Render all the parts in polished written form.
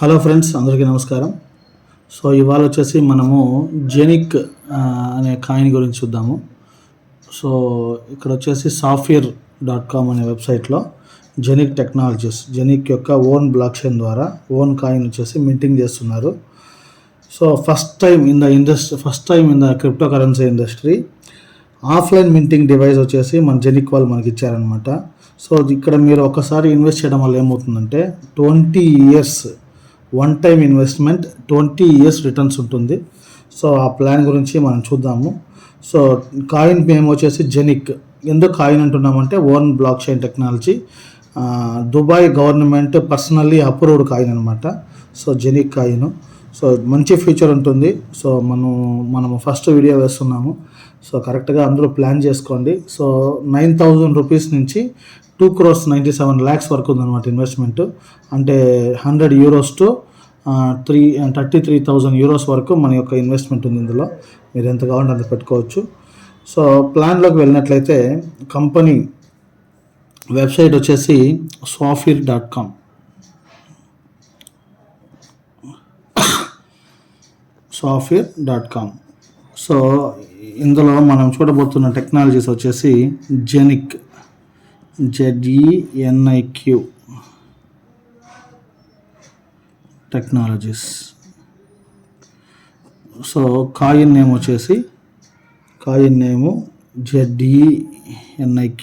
Hello friends, అందరికీ నమస్కారం. So ఇవాళ వచ్చేసి మనము జెనిక్ అనే కాయిన్ గురించి చూద్దాము. సో ఇక్కడ వచ్చేసి saphir.com అనే వెబ్సైట్లో జెనిక్ టెక్నాలజీస్ జెనిక్ యొక్క ఓన్ బ్లాక్ చైన్ ద్వారా ఓన్ కాయిన్ వచ్చేసి మింటింగ్ చేస్తున్నారు. So first time in the crypto currency industry offline minting device వచ్చేసి మన జెనిక్ వాళ్ళు మనకి ఇచ్చారనమాట. సో ఇక్కడ మీరు ఒకసారి ఇన్వెస్ట్ చేయడం వల్ల ఏమవుతుందంటే 20 years one time investment, 20 years returns ఉంటుంది. సో ఆ ప్లాన్ గురించి మనం చూద్దాము. సో కాయిన్ నేమ్ వచ్చేసి జెనిక్. ఎందుకు కాయిన్ అంటున్నామంటే own block chain technology, Dubai government personally approved coin అనమాట. సో జెనిక్ కాయిన్ సో మంచి ఫీచర్ ఉంటుంది. సో మనము ఫస్ట్ వీడియో వేస్తున్నాము. సో కరెక్ట్గా అందరూ ప్లాన్ చేసుకోండి. సో 9,000 రూపీస్ నుంచి 2,97,00,000 వరకు ఉందన్నమాట ఇన్వెస్ట్మెంట్. అంటే 100 euros టు 33,000 euros వరకు మన యొక్క ఇన్వెస్ట్మెంట్ ఉంది. ఇందులో మీరు ఎంత కావాలంటే అంత పెట్టుకోవచ్చు. సో ప్లాన్లోకి వెళ్ళినట్లయితే కంపెనీ వెబ్సైట్ వచ్చేసి saphir.com. saphir.com. సో ఇందులో మనం చూడబోతున్న టెక్నాలజీస్ వచ్చేసి జెనిక్, ZENIQ technologies. So coin name వచ్చేసి ZENIQ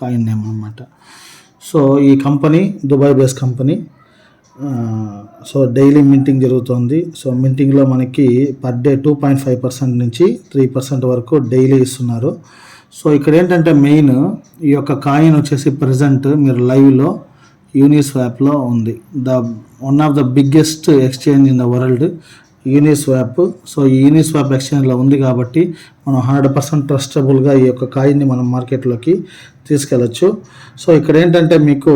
కాయిన్ నేమ్ అనమాట. సో ఈ company Dubai based company. So daily minting జరుగుతుంది. సో మింటింగ్లో మనకి పర్ డే 2.5% నుంచి 3% వరకు డైలీ ఇస్తున్నారు. సో ఇక్కడ ఏంటంటే మెయిన్ ఈ యొక్క కాయిన్ వచ్చేసి ప్రజెంట్ మీరు లైవ్లో యూనిస్వాప్లో ఉంది. One of the biggest exchange in the world Uniswap. So ఈ యూనిస్వాప్ ఎక్స్చేంజ్లో ఉంది కాబట్టి మనం 100% ట్రస్టబుల్గా ఈ యొక్క కాయిన్ని మనం మార్కెట్లోకి తీసుకెళ్ళచ్చు. సో ఇక్కడ ఏంటంటే మీకు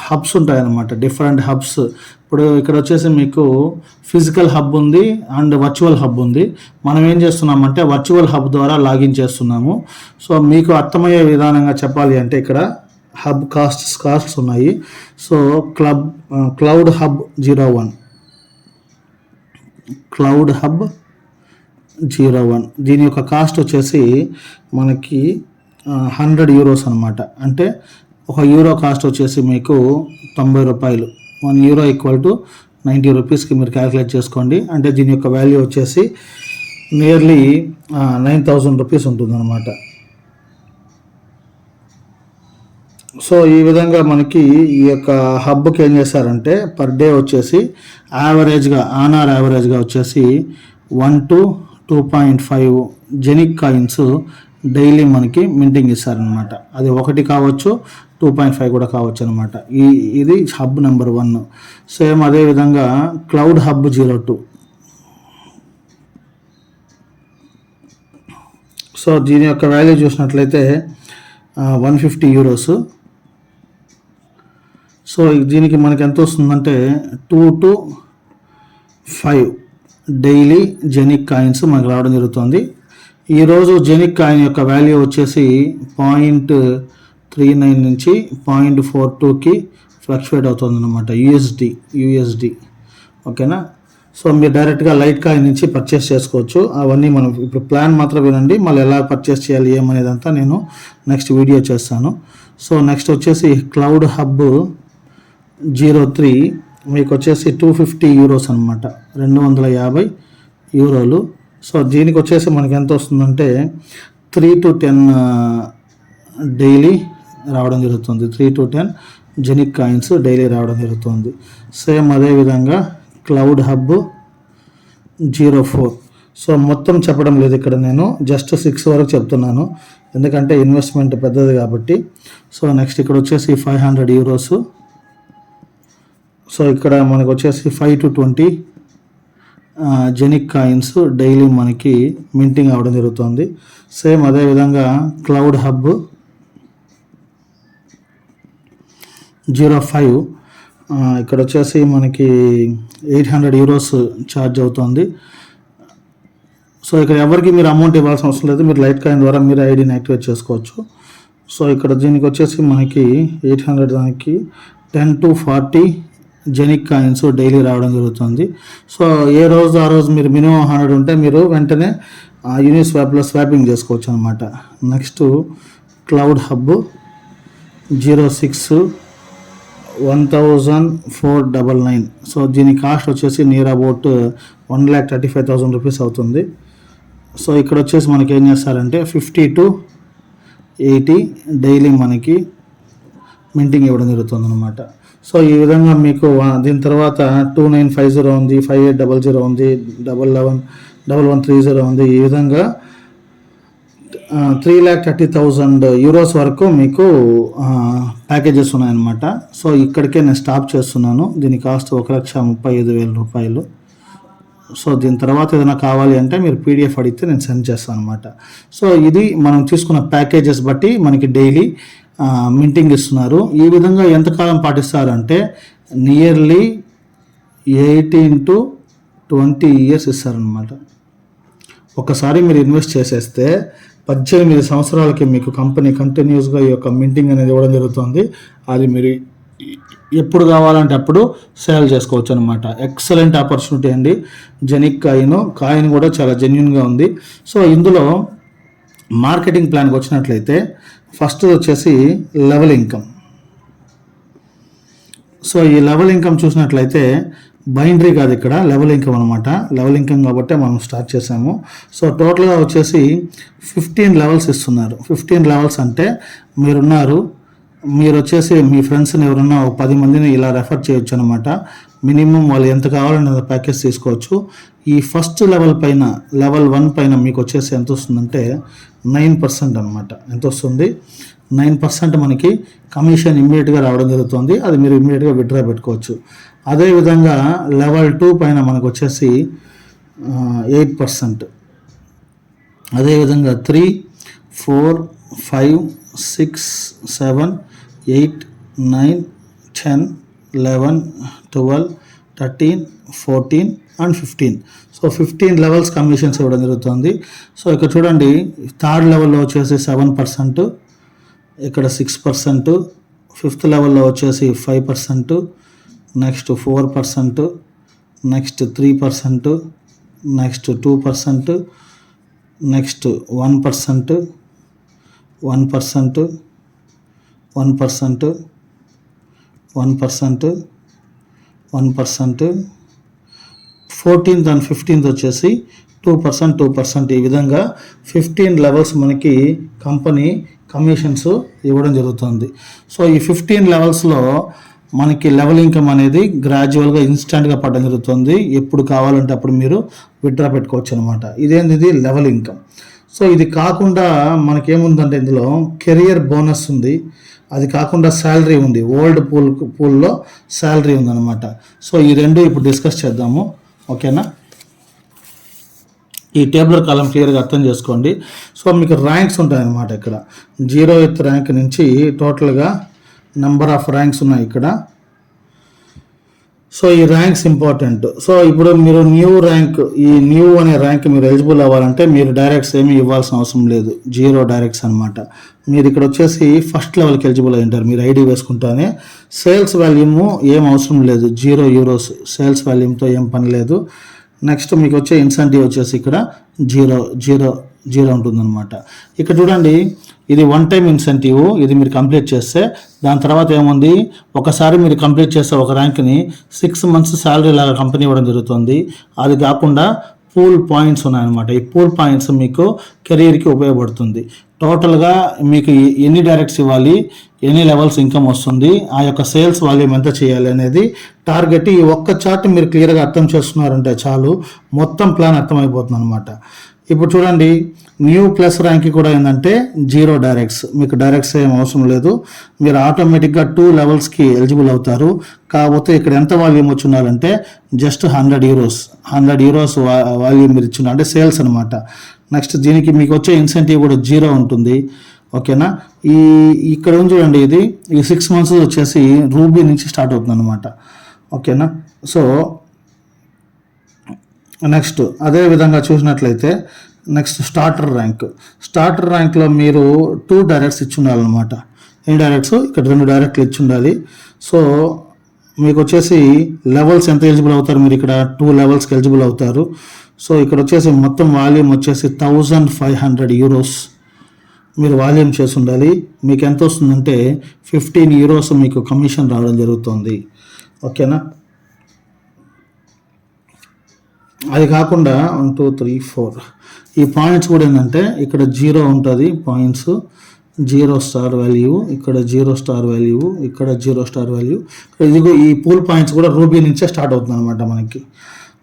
హబ్స్ ఉంటాయన్నమాట, డిఫరెంట్ హబ్స్. ఇప్పుడు ఇక్కడ వచ్చేసి మీకు ఫిజికల్ హబ్ ఉంది అండ్ వర్చువల్ హబ్ ఉంది. మనం ఏం చేస్తున్నామంటే వర్చువల్ హబ్ ద్వారా లాగిన్ చేస్తున్నాము. సో మీకు అర్థమయ్యే విధానంగా చెప్పాలి అంటే ఇక్కడ హబ్ కాస్ట్స్ ఉన్నాయి. సో క్లౌడ్ హబ్ 01 దీని యొక్క కాస్ట్ వచ్చేసి మనకి 100 euros అనమాట. అంటే ఒక యూరో కాస్ట్ వచ్చేసి మీకు 90 రూపాయలు. 1 euro = 90 రూపీస్కి మీరు క్యాలిక్యులేట్ చేసుకోండి. అంటే దీని యొక్క వాల్యూ వచ్చేసి నియర్లీ 9,000 రూపీస్ ఉంటుందన్నమాట. సో ఈ విధంగా మనకి ఈ యొక్క హబ్కి ఏం చేశారంటే పర్ డే వచ్చేసి యావరేజ్గా వచ్చేసి 1 to 2.5 జెనిక్ కాయిన్స్ డైలీ మనకి మింటింగ్ ఇస్తారనమాట. అది 1 కావచ్చు, 2.5 కూడా కావచ్చు అనమాట. ఇది హబ్ నెంబర్ 1. సేమ్ అదేవిధంగా క్లౌడ్ హబ్ 02. సో దీని యొక్క వాల్యూ చూసినట్లయితే 150 euros. సో దీనికి మనకి ఎంత వస్తుందంటే 2 to 5 డైలీ జెనిక్ కాయిన్స్ మనకు రావడం జరుగుతుంది. ఈరోజు జెనిక్ కాయిన్ యొక్క వాల్యూ వచ్చేసి 0.39 నుంచి 0.42కి ఫ్లక్చువేట్ అవుతుంది అనమాట. యూఎస్డి. ఓకేనా. సో మీరు డైరెక్ట్గా లైట్ కాయిన్ నుంచి పర్చేస్ చేసుకోవచ్చు. అవన్నీ మనం ఇప్పుడు ప్లాన్ మాత్రం వినండి. మళ్ళీ ఎలా పర్చేస్ చేయాలి ఏమనేదంతా నేను నెక్స్ట్ వీడియో చేస్తాను. సో నెక్స్ట్ వచ్చేసి క్లౌడ్ హబ్ 03 మీకు వచ్చేసి 250 euros అనమాట, 250 యూరోలు. సో దీనికి వచ్చేసి మనకి ఎంత వస్తుందంటే 3 to 10 డైలీ రావడం జరుగుతుంది. 3 to 10 జెనిక్ కాయిన్స్ డైలీ రావడం జరుగుతుంది. సేమ్ అదేవిధంగా క్లౌడ్ హబ్ 04. సో మొత్తం చెప్పడం లేదు ఇక్కడ, నేను జస్ట్ 6 వరకు చెప్తున్నాను ఎందుకంటే ఇన్వెస్ట్మెంట్ పెద్దది కాబట్టి. సో నెక్స్ట్ ఇక్కడ వచ్చేసి 500 euros. సో ఇక్కడ మనకు వచ్చేసి 5 to 20 జెనిక్ కాయిన్స్ డైలీ మనకి మింటింగ్ అవ్వడం జరుగుతుంది. సేమ్ అదేవిధంగా క్లౌడ్ హబ్ 05 ఇక్కడ వచ్చేసి మనకి 800 euros ఛార్జ్ అవుతుంది. సో ఇక్కడ ఎవరికి మీరు అమౌంట్ ఇవ్వాల్సిన అవసరం లేదు, మీరు లైట్ కాయిన్ ద్వారా మీరు ఐడిని యాక్టివేట్ చేసుకోవచ్చు. సో ఇక్కడ దీనికి వచ్చేసి మనకి 800 దానికి 10 to 40 జెనిక్ కాయిన్స్ డైలీ రావడం జరుగుతుంది. సో ఏ రోజు ఆ రోజు మీరు మినిమం 100 ఉంటే మీరు వెంటనే యూనిస్వాప్లో స్వాపింగ్ చేసుకోవచ్చు అనమాట. Next cloud hub 06 1499. సో దీని కాస్ట్ వచ్చేసి నియర్ అబౌట్ 1,35,000 రూపీస్ అవుతుంది. సో ఇక్కడ వచ్చేసి మనకి ఏం చేస్తారంటే 50 to 80 డైలీ మనకి మింటింగ్ ఇవ్వడం జరుగుతుంది అనమాట. సో ఈ విధంగా మీకు దీని తర్వాత 2950 ఉంది, 5800 ఉంది, 111130 ఉంది. ఈ విధంగా 3,30,000 euros వరకు మీకు ప్యాకేజెస్ ఉన్నాయన్నమాట. సో ఇక్కడికే నేను స్టాప్ చేస్తున్నాను. దీని కాస్ట్ 1,35,000 రూపాయలు. సో దీని తర్వాత ఏదైనా కావాలి అంటే మీరు పీడిఎఫ్ అడిగితే నేను సెండ్ చేస్తాను అనమాట. సో ఇది మనం తీసుకున్న ప్యాకేజెస్ బట్టి మనకి డైలీ మింటింగ్ ఇస్తున్నారు. ఈ విధంగా ఎంతకాలం పాటిస్తారంటే నియర్లీ 18 to 20 years ఇస్తారనమాట. ఒకసారి మీరు ఇన్వెస్ట్ చేసేస్తే 18 సంవత్సరాలకి మీకు కంపెనీ కంటిన్యూస్గా ఈ యొక్క మింటింగ్ అనేది ఇవ్వడం జరుగుతుంది. అది మీరు ఎప్పుడు కావాలంటే అప్పుడు సేల్ చేసుకోవచ్చు అనమాట. ఎక్సలెంట్ ఆపర్చునిటీ అండి. జెనిక్ కాయిన్ కూడా చాలా జెన్యున్గా ఉంది. సో ఇందులో మార్కెటింగ్ ప్లాన్కి వచ్చినట్లయితే ఫస్ట్ వచ్చేసి లెవెల్ ఇన్కమ్. సో ఈ లెవెల్ ఇన్కమ్ చూసినట్లయితే బైనరీ కాదు, ఇక్కడ లెవెల్ ఇన్కమ్ అనమాట. లెవెల్ ఇన్కమ్ కాబట్టి మనం స్టార్ట్ చేసాము. సో టోటల్గా వచ్చేసి 15 లెవెల్స్ ఇస్తున్నారు. 15 లెవెల్స్ అంటే మీరు వచ్చేసి మీ ఫ్రెండ్స్ని ఎవరన్నా 10 మందిని ఇలా రెఫర్ చేయొచ్చు అనమాట. మినిమం వాళ్ళు ఎంత కావాలంటే అంత ప్యాకేజ్ తీసుకోవచ్చు. ఈ ఫస్ట్ లెవెల్ పైన లెవెల్ 1 పైన మీకు వచ్చేసి ఎంత వస్తుందంటే 9% అనమాట. ఎంత వస్తుంది? 9% మనకి కమిషన్ ఇమ్మీడియట్గా రావడం జరుగుతుంది. అది మీరు ఇమ్మీడియట్గా విత్డ్రా పెట్టుకోవచ్చు. అదేవిధంగా లెవెల్ 2 పైన మనకు వచ్చేసి 8%. అదేవిధంగా 3, 4, 5, 6, 7, 8, 9, 10, 11, 12, 13, 14 అండ్ 15. సో 15 లెవెల్స్ కమిషన్స్ ఇవ్వడం జరుగుతుంది. సో ఇక్కడ చూడండి, థర్డ్ లెవెల్లో వచ్చేసి 7%, ఇక్కడ 6%, ఫిఫ్త్ లెవెల్లో వచ్చేసి 5%, next 4%, next 3%, next 2%, next 1%, 1%, 1%, 1%, 1%, 14th and 15th వచ్చేసి 2%, 2%. ఈ విధంగా 15 లెవెల్స్ మనకి కంపెనీ కమిషన్స్ ఇవ్వడం జరుగుతుంది. సో ఈ 15 లెవెల్స్లో మనకి లెవెల్ ఇన్కమ్ అనేది గ్రాడ్యువల్గా ఇన్స్టెంట్గా పడడం జరుగుతుంది. ఎప్పుడు కావాలంటే అప్పుడు మీరు విత్డ్రా పెట్టుకోవచ్చు అనమాట. ఇదేంటిది లెవెల్ ఇన్కమ్. సో ఇది కాకుండా మనకేముందంటే ఇందులో కెరియర్ బోనస్ ఉంది. అది కాకుండా శాలరీ ఉంది. ఓల్డ్ పూల్లో శాలరీ ఉందన్నమాట. సో ఈ రెండు ఇప్పుడు డిస్కస్ చేద్దాము, ఓకేనా? ఈ టేబులర్ కాలం క్లియర్గా అర్థం చేసుకోండి. సో మీకు ర్యాంక్స్ ఉంటాయన్నమాట. ఇక్కడ 0th ర్యాంక్ నుంచి టోటల్గా నెంబర్ ఆఫ్ ర్యాంక్స్ ఉన్నాయి ఇక్కడ. సో ఈ ర్యాంక్స్ ఇంపార్టెంట్. సో ఇప్పుడు మీరు న్యూ ర్యాంక్, ఈ న్యూ అనే ర్యాంక్ మీరు ఎలిజిబుల్ అవ్వాలంటే మీరు డైరెక్ట్స్ ఏమీ ఇవ్వాల్సిన అవసరం లేదు. 0 డైరెక్ట్స్ అనమాట. మీరు ఇక్కడ వచ్చేసి ఫస్ట్ లెవెల్కి ఎలిజిబుల్ అయి ఉంటారు. మీరు ఐడి వేసుకుంటానే సేల్స్ వాల్యూమ్ ఏం అవసరం లేదు. 0 euros సేల్స్ వాల్యూమ్తో ఏం పని లేదు. నెక్స్ట్ మీకు వచ్చే ఇన్సెంటివ్ వచ్చేసి ఇక్కడ 0 ఉంటుందన్నమాట. ఇక్కడ చూడండి, ఇది 1 టైం ఇన్సెంటివ్. ఇది మీరు కంప్లీట్ చేస్తే దాని తర్వాత ఏముంది, ఒకసారి మీరు కంప్లీట్ చేస్తే ఒక ర్యాంక్ని 6 months శాలరీ లాగా కంపెనీ ఇవ్వడం జరుగుతుంది. అది కాకుండా పూల్ పాయింట్స్ ఉన్నాయన్నమాట. ఈ పూల్ పాయింట్స్ మీకు కెరీర్కి ఉపయోగపడుతుంది. టోటల్గా మీకు ఎన్ని డైరెక్ట్స్ ఇవ్వాలి, ఎన్ని లెవెల్స్ ఇన్కమ్ వస్తుంది, ఆ యొక్క సేల్స్ వాల్యూమ్ ఎంత చేయాలి అనేది టార్గెట్. ఈ ఒక్క చార్ట్ మీరు క్లియర్గా అర్థం చేసుకున్నారంటే చాలు, మొత్తం ప్లాన్ అర్థమైపోతుంది అనమాట. ఇప్పుడు చూడండి, న్యూ ప్లస్ ర్యాంక్ కూడా ఏంటంటే 0 డైరెక్ట్స్. మీకు డైరెక్ట్స్ ఏం అవసరం లేదు. మీరు ఆటోమేటిక్గా 2 లెవెల్స్కి ఎలిజిబుల్ అవుతారు. కాకపోతే ఇక్కడ ఎంత వాల్యూమ్ వచ్చున్నారంటే జస్ట్ 100 euros. 100 euros వాల్యూమ్ మీరు ఇచ్చిన అంటే సేల్స్ అనమాట. నెక్స్ట్ దీనికి మీకు వచ్చే ఇన్సెంటివ్ కూడా 0 ఉంటుంది, ఓకేనా? ఇక్కడ ఉంది చూడండి, ఇది ఈ 6 months వచ్చేసి రూబీ నుంచి స్టార్ట్ అవుతుంది అనమాట, ఓకేనా? సో నెక్స్ట్ అదే విధంగా చూసినట్లయితే నెక్స్ట్ స్టార్టర్ ర్యాంక్లో మీరు 2 డైరెక్ట్స్ ఇచ్చి ఉండాలన్నమాట. ఎన్ని డైరెక్ట్స్? ఇక్కడ 2 డైరెక్ట్లు ఇచ్చి ఉండాలి. సో మీకు వచ్చేసి లెవెల్స్ ఎంత ఎలిజిబుల్ అవుతారు, మీరు ఇక్కడ 2 లెవెల్స్కి ఎలిజిబుల్ అవుతారు. సో ఇక్కడ వచ్చేసి మొత్తం వాల్యూమ్ వచ్చేసి 1500 యూరోస్ మీరు వాల్యూమ్ చేసి ఉండాలి. మీకు ఎంత వస్తుందంటే 15 యూరోస్ మీకు కమిషన్ రావడం జరుగుతుంది. ఓకేనా, అది కాకుండా 1 2 3 4 ఈ పాయింట్స్ కూడా ఏంటంటే ఇక్కడ 0 ఉంటుంది, పాయింట్స్ 0 స్టార్ వాల్యూ, ఇక్కడ 0 స్టార్ వాల్యూ, ఇక్కడ 0 స్టార్ వాల్యూ. ఇదిగో ఈ పూల్ పాయింట్స్ కూడా రూబీ నుంచే స్టార్ట్ అవుతుంది అనమాట మనకి.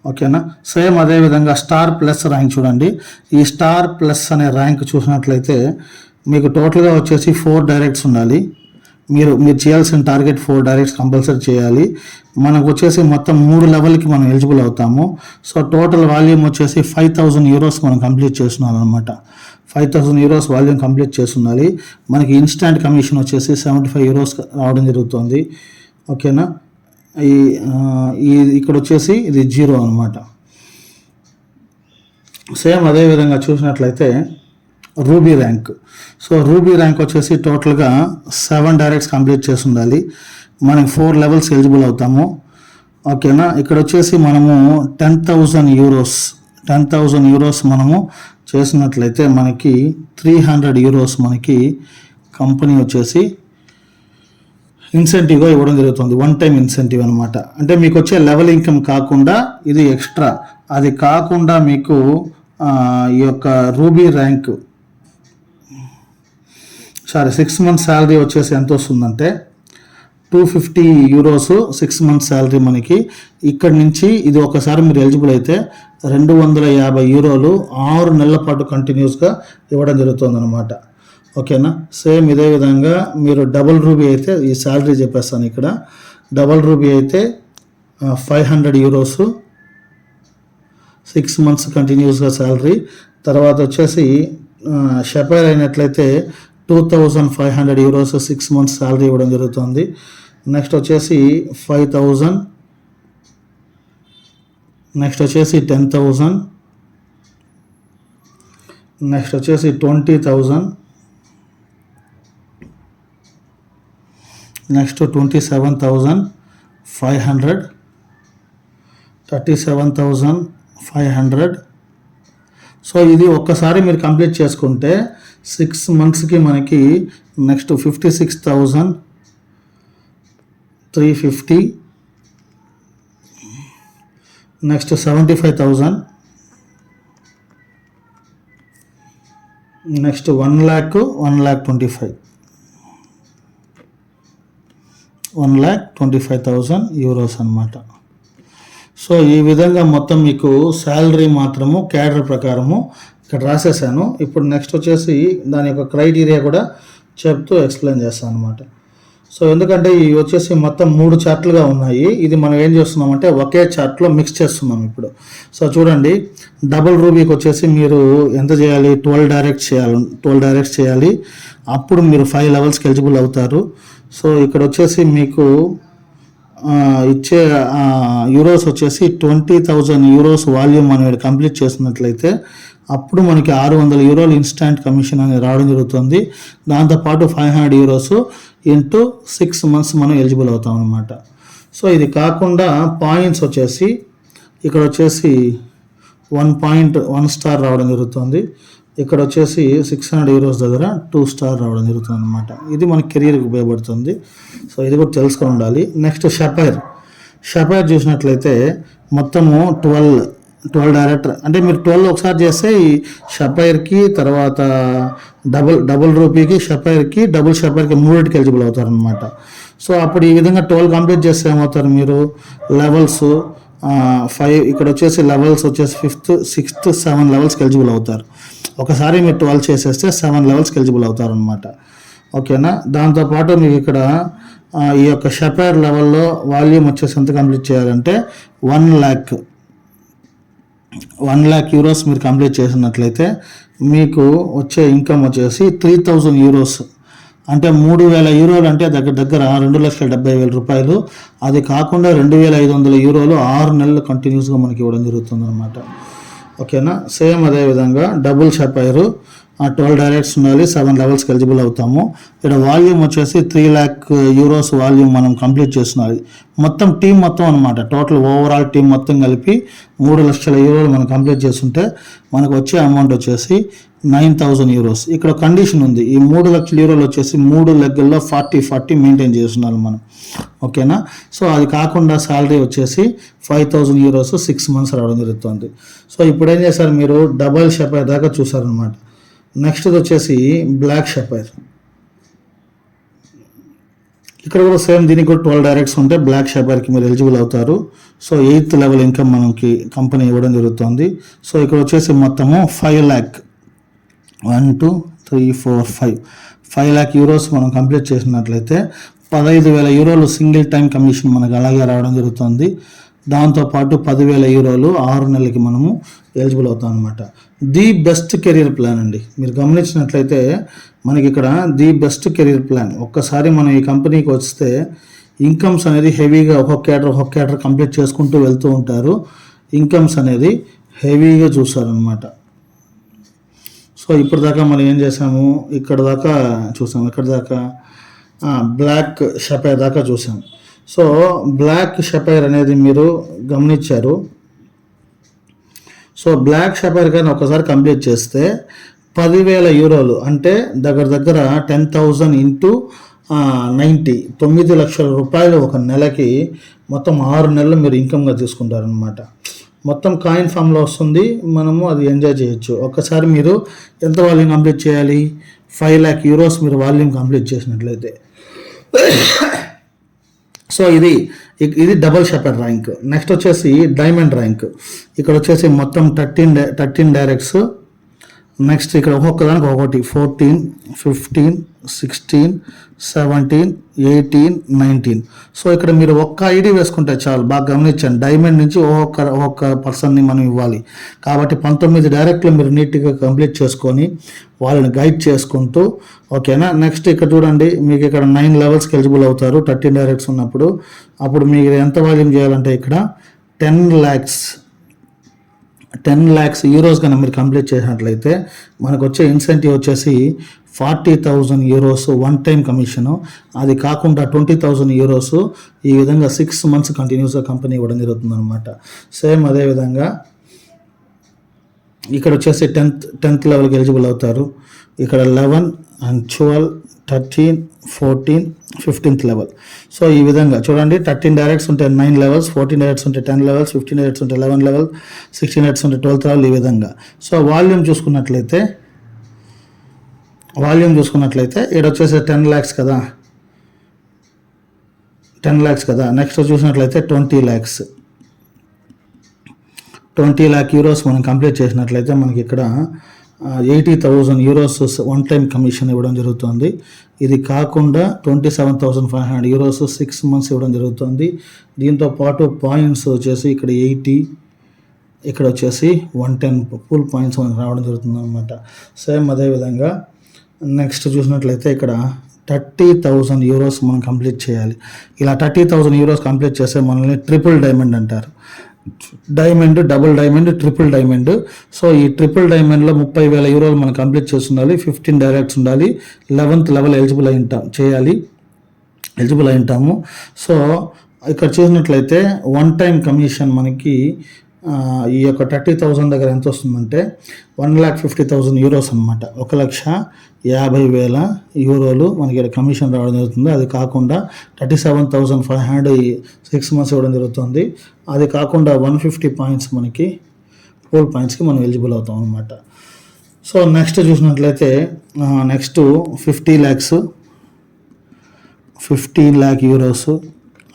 ఓకేనా, సేమ్ అదేవిధంగా స్టార్ ప్లస్ ర్యాంక్ చూడండి. ఈ స్టార్ ప్లస్ అనే ర్యాంక్ చూసినట్లయితే మీకు టోటల్గా వచ్చేసి 4 డైరెక్ట్స్ ఉండాలి. మీరు చేయాల్సిన టార్గెట్ 4 డైరెక్ట్స్ కంపల్సరీ చేయాలి. మనకు వచ్చేసి మొత్తం 3 లెవెల్కి మనం ఎలిజిబుల్ అవుతాము. సో టోటల్ వాల్యూమ్ వచ్చేసి 5000 యూరోస్ మనం కంప్లీట్ చేస్తున్నాం అనమాట. 5000 యూరోస్ వాల్యూమ్ కంప్లీట్ చేస్తుండాలి. మనకి ఇన్స్టాంట్ కమిషన్ వచ్చేసి 75 యూరోస్ రావడం జరుగుతుంది. ఓకేనా, ఈ ఇక్కడ వచ్చేసి ఇది 0 అనమాట. సేమ్ అదేవిధంగా చూసినట్లయితే ruby rank. So ruby rank వచ్చేసి టోటల్గా 7 డైరెక్ట్స్ కంప్లీట్ చేసి ఉండాలి. మనకి 4 లెవెల్స్ ఎలిజిబుల్ అవుతాము. ఓకేనా, ఇక్కడ వచ్చేసి మనము 10,000 యూరోస్ మనము చేసినట్లయితే మనకి 300 యూరోస్ మనకి కంపెనీ వచ్చేసి ఇన్సెంటివ్గా ఇవ్వడం జరుగుతుంది. 1 టైం ఇన్సెంటివ్ అనమాట. అంటే మీకు వచ్చే లెవెల్ ఇన్కమ్ కాకుండా ఇది ఎక్స్ట్రా. అది కాకుండా మీకు ఈ యొక్క రూబీ ర్యాంక్ 6 మంత్స్ శాలరీ వచ్చేసి ఎంత వస్తుందంటే 250 యూరోస్ 6 మంత్స్ శాలరీ మనకి. ఇక్కడ నుంచి ఇది ఒకసారి మీరు ఎలిజిబుల్ అయితే 250 యూరోలు 6 నెలల పాటు కంటిన్యూస్గా ఇవ్వడం జరుగుతుంది అనమాట. ఓకేనా, సేమ్ ఇదే విధంగా మీరు డబుల్ రూబీ అయితే ఈ శాలరీ చెప్పేస్తాను. ఇక్కడ డబుల్ రూబీ అయితే 500 యూరోస్ 6 మంత్స్ కంటిన్యూస్గా శాలరీ. తర్వాత వచ్చేసి షపైర్ అయినట్లయితే 2500 యూరోస్ 6 మంత్స్ శాలరీ ఇవ్వడం జరుగుతుంది. నెక్స్ట్ వచ్చేసి 5000, నెక్స్ట్ వచ్చేసి 10,000, నెక్స్ట్ వచ్చేసి 20,000, నెక్స్ట్ 27,500, 37,500. సో ఇది ఒక్కసారి మీరు కంప్లీట్ చేసుకుంటే 6 మంత్స్కి మనకి నెక్స్ట్ 56,350, నెక్స్ట్ 75,000, నెక్స్ట్ 1,25,000 యూరోస్ అనమాట. సో ఈ విధంగా మొత్తం మీకు శాలరీ మాత్రము క్యాడర్ ప్రకారము ఇక్కడ రాసేసాను. ఇప్పుడు నెక్స్ట్ వచ్చేసి దాని యొక్క క్రైటీరియా కూడా చెప్తూ ఎక్స్ప్లెయిన్ చేస్తాను అనమాట. సో ఎందుకంటే ఇవి వచ్చేసి మొత్తం 3 చార్ట్లుగా ఉన్నాయి. ఇది మనం ఏం చేస్తున్నామంటే ఒకే చార్ట్లో మిక్స్ చేస్తున్నాం ఇప్పుడు. సో చూడండి, డబుల్ రూబీకి వచ్చేసి మీరు ఎంత చేయాలి, 12 డైరెక్ట్స్ చేయాలి. అప్పుడు మీరు 5 లెవెల్స్కి ఎలిజిబుల్ అవుతారు. సో ఇక్కడ వచ్చేసి మీకు ఇచ్చే యూరోస్ వచ్చేసి 20,000 యూరోస్ వాల్యూమ్ అనేది కంప్లీట్ చేసినట్లయితే అప్పుడు మనకి 600 యూరోలు ఇన్స్టాంట్ కమిషన్ అనేది రావడం జరుగుతుంది. దాంతోపాటు 500 యూరోస్ ఇంటూ 6 మంత్స్ మనం ఎలిజిబుల్ అవుతాం అనమాట. సో ఇది కాకుండా పాయింట్స్ వచ్చేసి ఇక్కడ వచ్చేసి 1.1 స్టార్ రావడం జరుగుతుంది. ఇక్కడ వచ్చేసి 600 యూరోస్ దగ్గర 2 స్టార్ రావడం జరుగుతుంది అనమాట. ఇది మన కెరీర్కి ఉపయోగపడుతుంది. సో ఇది కూడా తెలుసుకొని ఉండాలి. నెక్స్ట్ షపైర్ చూసినట్లయితే మొత్తము 12 డైరెక్టర్, అంటే మీరు 12 ఒకసారి చేస్తే ఈ షపైర్కి తర్వాత డబుల్ రూపీకి షపైర్కి డబుల్ షపైర్కి 3కి ఎలిజిబుల్ అవుతారు అనమాట. సో అప్పుడు ఈ విధంగా 12 కంప్లీట్ చేస్తే ఏమవుతారు మీరు లెవెల్స్ 5 ఇక్కడ వచ్చేసి లెవెల్స్ వచ్చేసి 5th 6th 7 లెవెల్స్కి ఎలిజిబుల్ అవుతారు. ఒకసారి మీరు 12 చేసేస్తే 7 లెవెల్స్కి ఎలిజిబుల్ అవుతారు అనమాట. ఓకేనా, దాంతోపాటు మీకు ఇక్కడ ఈ యొక్క షపైర్ లెవెల్లో వాల్యూమ్ వచ్చేసి ఎంత కంప్లీట్ చేయాలంటే 1 lakh యూరోస్ మీరు కంప్లీట్ చేసినట్లయితే మీకు వచ్చే ఇన్కమ్ వచ్చేసి 3,000 యూరోస్, అంటే 3,000 యూరోలు అంటే దగ్గర 2,70,000 రూపాయలు. అది కాకుండా 2,500 యూరోలు 6 నెలలు కంటిన్యూస్గా మనకి ఇవ్వడం జరుగుతుంది అనమాట. ఓకేనా, సేమ్ అదేవిధంగా డబుల్ షపైరు 12 డైరెక్ట్స్ ఉండాలి, 7 లెవెల్స్కి ఎలిజిబుల్ అవుతాము. ఇక్కడ వాల్యూమ్ వచ్చేసి 3 lakh euros వాల్యూమ్ మనం కంప్లీట్ చేస్తున్నది. మొత్తం టీం మొత్తం అనమాట, టోటల్ ఓవరాల్ టీం మొత్తం కలిపి 3 లక్షల యూరోలు మనం కంప్లీట్ చేస్తుంటే మనకు వచ్చే అమౌంట్ వచ్చేసి 9,000 euros. ఇక్కడ కండిషన్ ఉంది, ఈ 3 లక్షల యూరోలు వచ్చేసి 3 లెగ్గల్లో 40-40 మెయింటైన్ చేస్తున్నారు మనం, ఓకేనా. సో అది కాకుండా శాలరీ వచ్చేసి 5,000 euros 6 months రావడం జరుగుతుంది. సో ఇప్పుడు ఏం చేశారు మీరు, డబల్ షెపైర్ దాకా చూసారనమాట. నెక్స్ట్ వచ్చేసి బ్లాక్ షెపైర్. ఇక్కడ కూడా సేమ్, దీనికి కూడా 12 డైరెక్ట్స్ ఉంటే బ్లాక్ షెపైర్కి మీరు ఎలిజిబుల్ అవుతారు. సో 8th లెవెల్ ఇన్కమ్ మనకి కంపెనీ ఇవ్వడం జరుగుతుంది. సో ఇక్కడ వచ్చేసి మొత్తము 5 lakh 1 2 3 4 5 lakh euros మనం కంప్లీట్ చేసినట్లయితే 15,000 euros సింగిల్ టైం కమిషన్ మనకు అలాగే రావడం జరుగుతుంది. దాంతోపాటు 10,000 euros 6 నెలలకి మనము ఎలిజిబుల్ అవుతాం అనమాట. ది బెస్ట్ కెరీర్ ప్లాన్ అండి. మీరు గమనించినట్లయితే మనకి ఇక్కడ ది బెస్ట్ కెరీర్ ప్లాన్. ఒక్కసారి మనం ఈ కంపెనీకి వస్తే ఇన్కమ్స్ అనేది హెవీగా ఒక్కొక్క క్యాటర్ కంప్లీట్ చేసుకుంటూ వెళ్తూ ఉంటారు. ఇన్కమ్స్ అనేది హెవీగా చూస్తారనమాట. సో ఇప్పుడు దాకా మనం ఏం చేసాము, ఇక్కడ దాకా చూసాము, ఇక్కడ దాకా బ్లాక్ షెపైర్ దాకా చూసాము. సో బ్లాక్ షెపైర్ అనేది మీరు గమనించారు. సో బ్లాక్ షెపైర్ కానీ ఒకసారి కంప్లీట్ చేస్తే 10,000 euros అంటే దగ్గర 10,000 into 90 9 లక్షల రూపాయలు ఒక నెలకి, మొత్తం 6 నెలలు మీరు ఇన్కమ్గా తీసుకుంటారనమాట. మొత్తం కాయిన్ ఫామ్లో వస్తుంది, మనము అది ఎంజాయ్ చేయొచ్చు. ఒక్కసారి మీరు ఎంత వాల్యూమ్ కంప్లీట్ చేయాలి, 5 lakh euros మీరు వాల్యూమ్ కంప్లీట్ చేసినట్లయితే. సో ఇది డబల్ షెపైర్ ర్యాంక్. నెక్స్ట్ వచ్చేసి డైమండ్ ర్యాంక్. ఇక్కడ వచ్చేసి మొత్తం 13 డైరెక్ట్స్. నెక్స్ట్ ఇక్కడ ఒక్కొక్కదానికి ఒక్కొక్కటి 14 15 16 17 18 19. సో ఇక్కడ మీరు ఒక్క ఐడి వేసుకుంటే చాలు. బాగా గమనించండి, డైమండ్ నుంచి ఒక్కొక్క పర్సన్ని మనం ఇవ్వాలి కాబట్టి 19 డైరెక్ట్లు మీరు నీట్గా కంప్లీట్ చేసుకొని వాళ్ళని గైడ్ చేసుకుంటూ, ఓకేనా. నెక్స్ట్ ఇక్కడ చూడండి, మీకు ఇక్కడ 9 లెవెల్స్కి ఎలిజిబుల్ అవుతారు 13 డైరెక్ట్స్ ఉన్నప్పుడు. అప్పుడు మీరు ఎంత వాల్యూమ్ చేయాలంటే ఇక్కడ 10 lakhs euros కన్నా మీరు కంప్లీట్ చేసినట్లయితే మనకు వచ్చే ఇన్సెంటివ్ వచ్చేసి 40,000 euros వన్ టైం కమిషను. అది కాకుండా 20,000 euros ఈ విధంగా 6 months కంటిన్యూస్గా కంపెనీ ఇవ్వడం జరుగుతుంది అనమాట. సేమ్ అదేవిధంగా ఇక్కడ వచ్చేసి 10th లెవెల్కి ఎలిజిబుల్ అవుతారు. ఇక్కడ 11 and 12 13 14 15th లెవెల్. సో ఈ విధంగా చూడండి, 13 డైరెక్ట్స్ ఉంటే 9 లెవెల్స్, 14 డైరెక్ట్స్ ఉంటే 10 లెవెల్స్, 15 డైరెక్ట్స్ ఉంటే 11 లెవెల్, 16 డైరెక్ట్స్ ఉంటే 12th లెవెల్, ఈ విధంగా. సో వాల్యూమ్ చూసుకున్నట్లయితే ఇక్కడ వచ్చేసి 10 lakhs కదా, 10 lakhs కదా. నెక్స్ట్ చూసినట్లయితే 20 lakhs, 20 lakh euros మనం కంప్లీట్ చేసినట్లయితే మనకి ఇక్కడ 80,000 euros వన్ టైం కమిషన్ ఇవ్వడం జరుగుతుంది. ఇది కాకుండా 27,500 euros 6 months ఇవ్వడం జరుగుతుంది. దీంతో పాటు పాయింట్స్ వచ్చేసి ఇక్కడ 80, ఇక్కడ వచ్చేసి 110 ఫుల్ పాయింట్స్ మనకు రావడం జరుగుతుంది అనమాట. సేమ్ అదేవిధంగా నెక్స్ట్ చూసినట్లయితే ఇక్కడ 30,000 euros మనం కంప్లీట్ చేయాలి. ఇలా 30,000 euros కంప్లీట్ చేస్తే మనల్ని ట్రిపుల్ డైమండ్ అంటారు. Diamond, double diamond, triple diamond. So ఈ ట్రిపుల్ డైమండ్లో 30,000 euros మనం కంప్లీట్ చేస్తుండాలి. 15 డైరెక్ట్స్ ఉండాలి. 11th లెవెల్ ఎలిజిబుల్ అయి ఉంటాము. సో ఇక్కడ చూసినట్లయితే వన్ టైం కమిషన్ మనకి ఈ యొక్క 30,000 దగ్గర ఎంత వస్తుందంటే 1,50,000 euros అనమాట. 1,50,000 euros మనకి ఇక్కడ కమిషన్ రావడం జరుగుతుంది. అది కాకుండా 37,500 6 months ఇవ్వడం జరుగుతుంది. అది కాకుండా 150 పాయింట్స్ మనకి ఫుల్ పాయింట్స్కి మనం ఎలిజిబుల్ అవుతాం అనమాట. సో నెక్స్ట్ చూసినట్లయితే నెక్స్ట్ 50 lakh euros.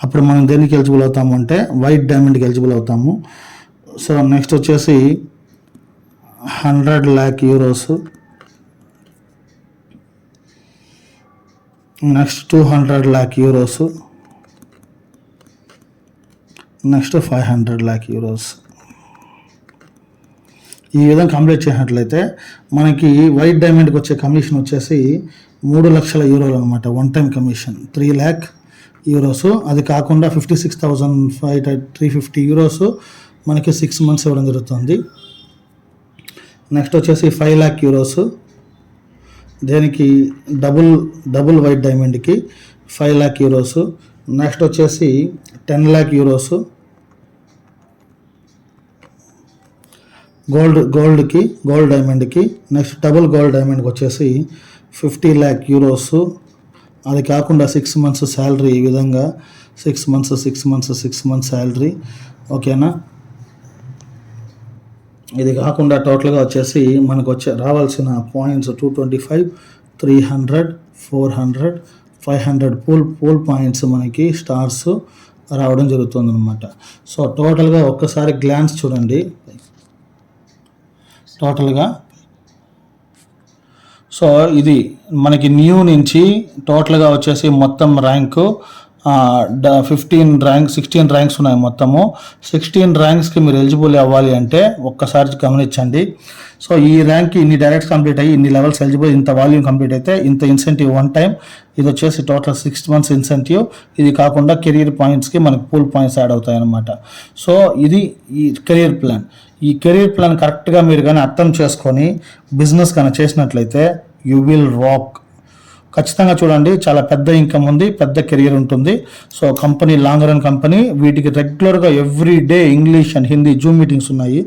అప్పుడు మనం దేనికి ఎలిజిబుల్ అవుతాము అంటే వైట్ డైమండ్కి ఎలిజిబుల్ అవుతాము. సో నెక్స్ట్ వచ్చేసి 100 lakh euros, next 200 lakh euros, next 500 lakh euros. ఈ విధంగా కంప్లీట్ చేసినట్లయితే మనకి వైట్ డైమండ్కి వచ్చే కమిషన్ వచ్చేసి 3 లక్షల euros అనమాట. One time commission 3 lakh euros. అది కాకుండా 56,350 euros మనకి 6 months ఇవ్వడం జరుగుతుంది. నెక్స్ట్ వచ్చేసి 5 lakh euros, దేనికి డబుల్ వైట్ డైమండ్కి 5 lakh euros. నెక్స్ట్ వచ్చేసి 10 lakh euros. గోల్డ్ డైమండ్కి నెక్స్ట్ డబుల్ గోల్డ్ డైమండ్కి వచ్చేసి 50 lakh euros. అది కాకుండా 6 months శాలరీ, ఈ విధంగా 6 months శాలరీ. ఓకేనా, ఇది కాకుండా టోటల్గా వచ్చేసి మనకు రావాల్సిన పాయింట్స్ 225, 300, 400, 500 పూల్ పాయింట్స్ మనకి స్టార్స్ రావడం జరుగుతుంది అనమాట. సో టోటల్గా ఒక్కసారి గ్లాన్స్ చూడండి. టోటల్గా సో ఇది మనకి న్యూ నుంచి టోటల్గా వచ్చేసి మొత్తం ర్యాంకు 16 ర్యాంక్స్ ఉన్నాయి. మొత్తము 16 ర్యాంక్స్కి మీరు ఎలిజిబుల్ అవ్వాలి అంటే ఒక్కసారి గమనించండి. సో ఈ ర్యాంక్కి ఇన్ని డైరెక్ట్స్ కంప్లీట్ అయ్యి ఇన్ని లెవెల్స్ ఎలిజిబుల్, ఇంత వాల్యూమ్ కంప్లీట్ అయితే ఇంత ఇన్సెంటివ్ వన్ టైం. ఇది వచ్చేసి టోటల్ 6 months ఇన్సెంటివ్. ఇది కాకుండా కెరీర్ పాయింట్స్కి మనకి పూల్ పాయింట్స్ యాడ్ అవుతాయి అన్నమాట. సో ఇది ఈ కెరీర్ ప్లాన్. ఈ కెరీర్ ప్లాన్ కరెక్ట్గా మీరు కానీ అర్థం చేసుకొని బిజినెస్ కానీ చేసినట్లయితే యూ విల్ రాక్. ఖచ్చితంగా చూడండి, చాలా పెద్ద ఇన్కమ్ ఉంది, పెద్ద కెరియర్ ఉంటుంది. So company long run company, వీటికి రెగ్యులర్గా every day English and Hindi Zoom meetings ఉన్నాయి.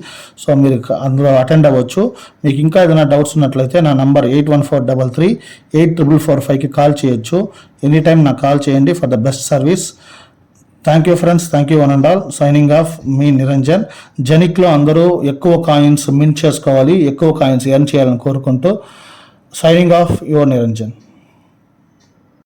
సో మీరు అందులో అటెండ్ అవ్వచ్చు. మీకు ఇంకా ఏదైనా డౌట్స్ ఉన్నట్లయితే నా నంబర్ 8143384445కి కాల్ చేయొచ్చు. ఎనీ టైం నాకు కాల్ చేయండి for the best service. Thank you friends, thank you one and all. Signing off మీ నిరంజన్. జెనిక్లో అందరూ ఎక్కువ కాయిన్స్ మింట్ చేసుకోవాలి, ఎక్కువ కాయిన్స్ ఎర్న్ చేయాలని కోరుకుంటూ సైనింగ్ ఆఫ్ యువర్ నిరంజన్.